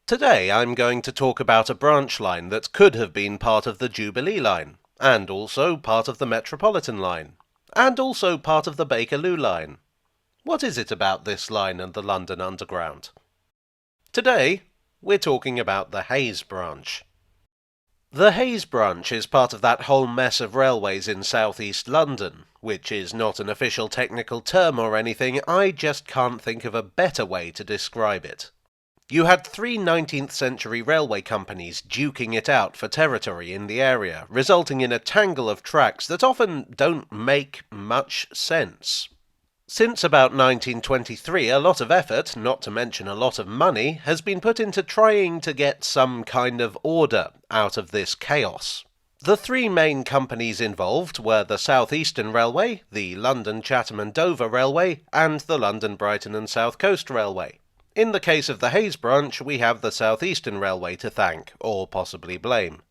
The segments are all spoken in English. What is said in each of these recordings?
Today I'm going to talk about a branch line that could have been part of the Jubilee line, and also part of the Metropolitan line, and also part of the Bakerloo line. What is it about this line and the London Underground? Today, we're talking about the Hayes branch. The Hayes branch is part of that whole mess of railways in southeast London, which is not an official technical term or anything. I just can't think of a better way to describe it. You had three 19th century railway companies duking it out for territory in the area, resulting in a tangle of tracks that often don't make much sense. Since about 1923, a lot of effort, not to mention a lot of money, has been put into trying to get some kind of order out of this chaos. The three main companies involved were the South Eastern Railway, the London Chatham and Dover Railway, and the London Brighton and South Coast Railway. In the case of the Hayes branch, we have the South Eastern Railway to thank, or possibly blame.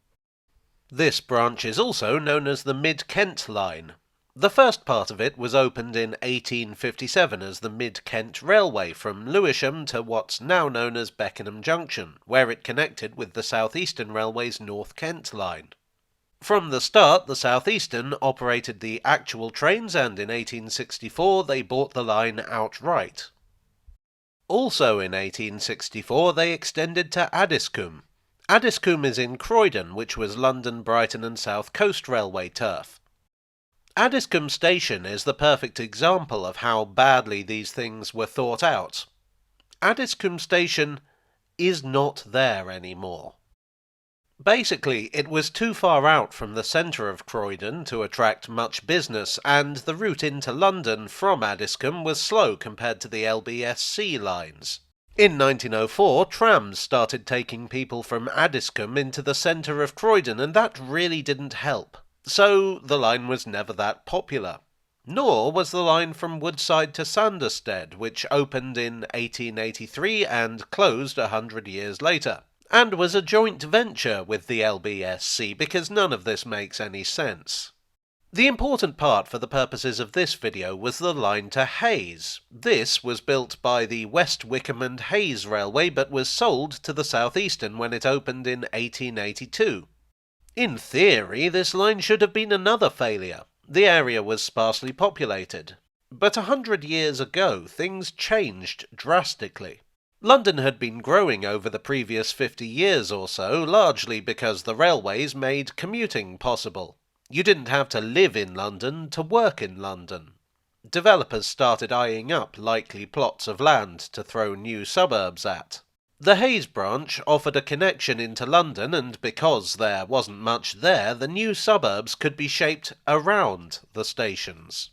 This branch is also known as the Mid-Kent Line. The first part of it was opened in 1857 as the Mid-Kent Railway from Lewisham to what's now known as Beckenham Junction, where it connected with the South Eastern Railway's North Kent Line. From the start, the South Eastern operated the actual trains, and in 1864 they bought the line outright. Also in 1864 they extended to Addiscombe. Addiscombe is in Croydon, which was London, Brighton and South Coast Railway turf. Addiscombe Station is the perfect example of how badly these things were thought out. Addiscombe Station is not there anymore. Basically, it was too far out from the centre of Croydon to attract much business, and the route into London from Addiscombe was slow compared to the LBSC lines. In 1904, trams started taking people from Addiscombe into the centre of Croydon, and that really didn't help. So the line was never that popular. Nor was the line from Woodside to Sanderstead, which opened in 1883 and closed 100 years later, and was a joint venture with the LBSC, because none of this makes any sense. The important part for the purposes of this video was the line to Hayes. This was built by the West Wickham and Hayes Railway, but was sold to the South Eastern when it opened in 1882. In theory, this line should have been another failure. The area was sparsely populated. But 100 years ago, things changed drastically. London had been growing over the previous 50 years or so, largely because the railways made commuting possible. You didn't have to live in London to work in London. Developers started eyeing up likely plots of land to throw new suburbs at. The Hayes branch offered a connection into London, and because there wasn't much there, the new suburbs could be shaped around the stations.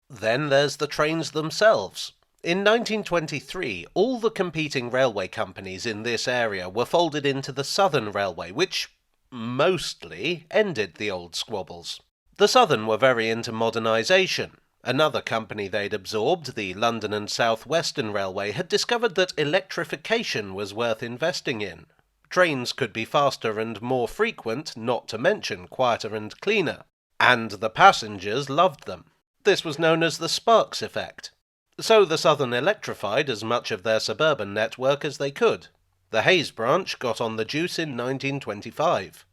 Then there's the trains themselves. In 1923, all the competing railway companies in this area were folded into the Southern Railway, which mostly ended the old squabbles. The Southern were very into modernisation. Another company they'd absorbed, the London and South Western Railway, had discovered that electrification was worth investing in. Trains could be faster and more frequent, not to mention quieter and cleaner, and the passengers loved them. This was known as the Sparks effect. So the Southern electrified as much of their suburban network as they could. The Hayes branch got on the juice in 1925.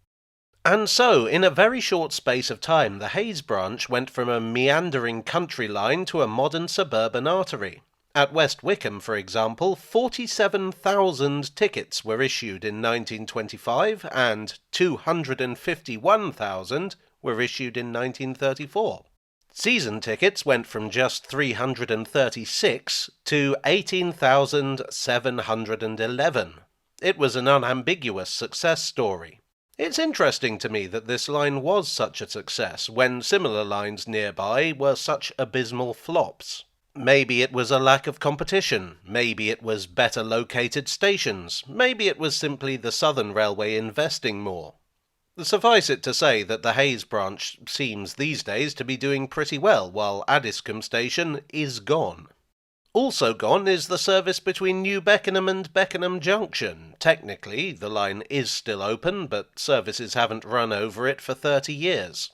And so, in a very short space of time, the Hayes branch went from a meandering country line to a modern suburban artery. At West Wickham, for example, 47,000 tickets were issued in 1925, and 251,000 were issued in 1934. Season tickets went from just 336 to 18,711. It was an unambiguous success story. It's interesting to me that this line was such a success when similar lines nearby were such abysmal flops. Maybe it was a lack of competition, maybe it was better located stations, maybe it was simply the Southern Railway investing more. Suffice it to say that the Hayes branch seems these days to be doing pretty well, while Addiscombe Station is gone. Also gone is the service between New Beckenham and Beckenham Junction. Technically, the line is still open, but services haven't run over it for 30 years.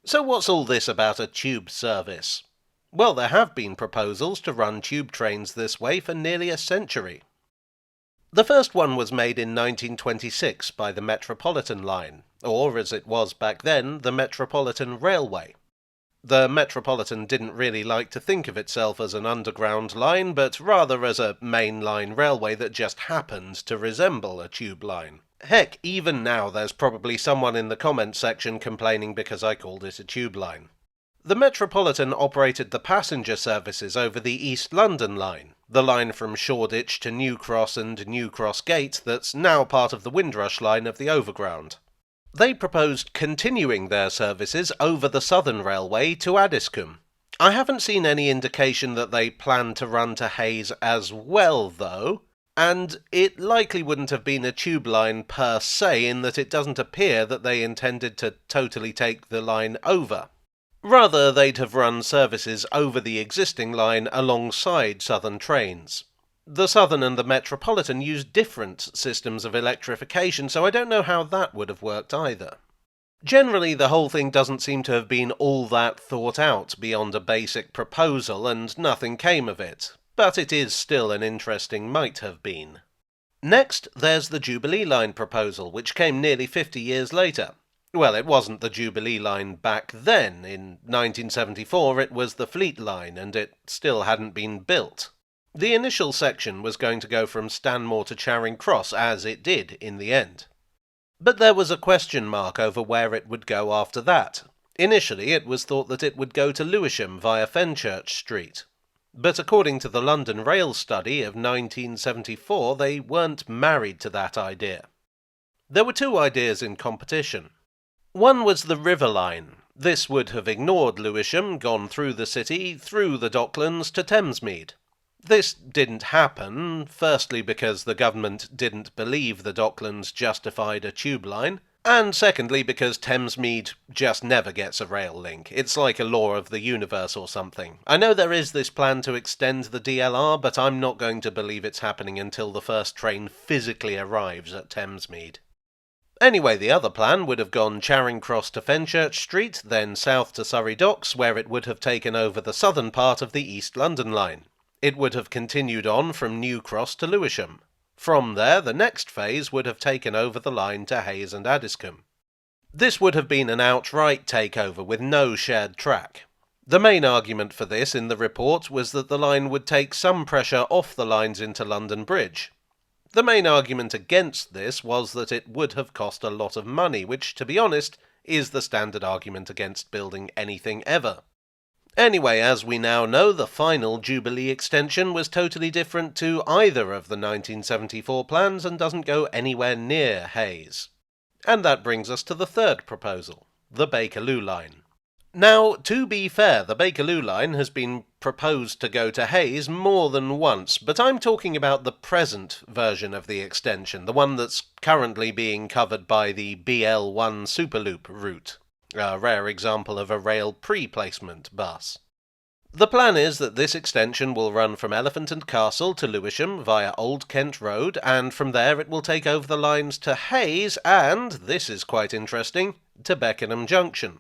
So what's all this about a tube service? Well, there have been proposals to run tube trains this way for nearly a century. The first one was made in 1926 by the Metropolitan Line, or as it was back then, the Metropolitan Railway. The Metropolitan didn't really like to think of itself as an underground line, but rather as a mainline railway that just happened to resemble a tube line. Heck, even now there's probably someone in the comments section complaining because I called it a tube line. The Metropolitan operated the passenger services over the East London line, the line from Shoreditch to New Cross and New Cross Gate that's now part of the Windrush line of the Overground. They proposed continuing their services over the Southern Railway to Addiscombe. I haven't seen any indication that they plan to run to Hayes as well, though, and it likely wouldn't have been a tube line per se, in that it doesn't appear that they intended to totally take the line over. Rather, they'd have run services over the existing line alongside Southern trains. The Southern and the Metropolitan use different systems of electrification, so I don't know how that would have worked either. Generally, the whole thing doesn't seem to have been all that thought out beyond a basic proposal, and nothing came of it, but it is still an interesting might have been. Next, there's the Jubilee Line proposal, which came nearly 50 years later. Well, it wasn't the Jubilee Line back then. In 1974 it was the Fleet Line, and it still hadn't been built. The initial section was going to go from Stanmore to Charing Cross, as it did in the end. But there was a question mark over where it would go after that. Initially it was thought that it would go to Lewisham via Fenchurch Street. But according to the London Rail study of 1974, they weren't married to that idea. There were two ideas in competition. One was the River Line. This would have ignored Lewisham, gone through the city, through the Docklands to Thamesmead. This didn't happen, firstly because the government didn't believe the Docklands justified a tube line, and secondly because Thamesmead just never gets a rail link. It's like a law of the universe or something. I know there is this plan to extend the DLR, but I'm not going to believe it's happening until the first train physically arrives at Thamesmead. Anyway, the other plan would have gone Charing Cross to Fenchurch Street, then south to Surrey Docks, where it would have taken over the southern part of the East London line. It would have continued on from New Cross to Lewisham. From there, the next phase would have taken over the line to Hayes and Addiscombe. This would have been an outright takeover with no shared track. The main argument for this in the report was that the line would take some pressure off the lines into London Bridge. The main argument against this was that it would have cost a lot of money, which, to be honest, is the standard argument against building anything ever. Anyway, as we now know, the final Jubilee extension was totally different to either of the 1974 plans and doesn't go anywhere near Hayes. And that brings us to the third proposal, the Bakerloo Line. Now, to be fair, the Bakerloo Line has been proposed to go to Hayes more than once, but I'm talking about the present version of the extension, the one that's currently being covered by the BL1 Superloop route. A rare example of a rail pre-placement bus. The plan is that this extension will run from Elephant and Castle to Lewisham via Old Kent Road, and from there it will take over the lines to Hayes and, this is quite interesting, to Beckenham Junction.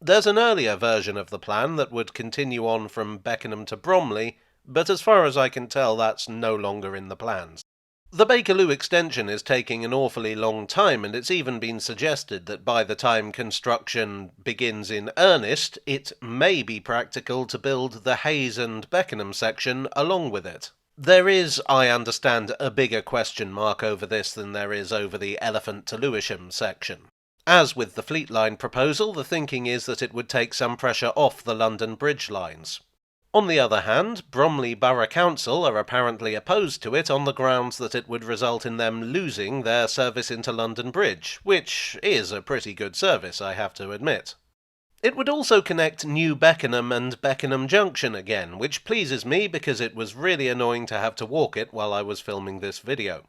There's an earlier version of the plan that would continue on from Beckenham to Bromley, but as far as I can tell that's no longer in the plans. The Bakerloo extension is taking an awfully long time, and it's even been suggested that by the time construction begins in earnest, it may be practical to build the Hayes and Beckenham section along with it. There is, I understand, a bigger question mark over this than there is over the Elephant to Lewisham section. As with the Fleet Line proposal, the thinking is that it would take some pressure off the London Bridge lines. On the other hand, Bromley Borough Council are apparently opposed to it on the grounds that it would result in them losing their service into London Bridge, which is a pretty good service, I have to admit. It would also connect New Beckenham and Beckenham Junction again, which pleases me because it was really annoying to have to walk it while I was filming this video.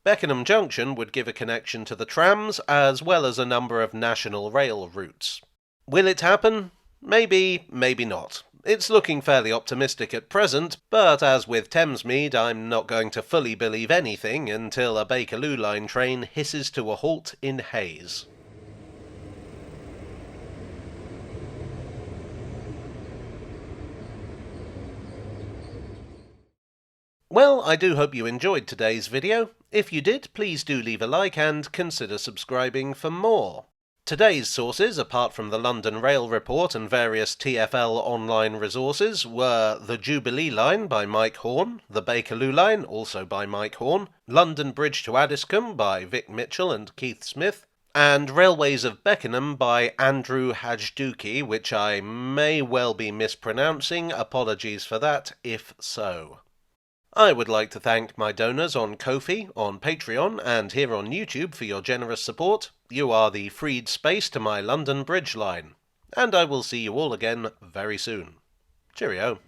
Beckenham Junction would give a connection to the trams, as well as a number of national rail routes. Will it happen? Maybe, maybe not. It's looking fairly optimistic at present, but as with Thamesmead, I'm not going to fully believe anything until a Bakerloo Line train hisses to a halt in Hayes. Well, I do hope you enjoyed today's video. If you did, please do leave a like and consider subscribing for more. Today's sources, apart from the London Rail Report and various TfL online resources, were The Jubilee Line by Mike Horn, the Bakerloo Line, also by Mike Horn, London Bridge to Addiscombe by Vic Mitchell and Keith Smith, and Railways of Beckenham by Andrew Hajduki, which I may well be mispronouncing. Apologies for that, if so. I would like to thank my donors on Ko-fi, on Patreon, and here on YouTube for your generous support. You are the freed space to my London Bridge line. And I will see you all again very soon. Cheerio.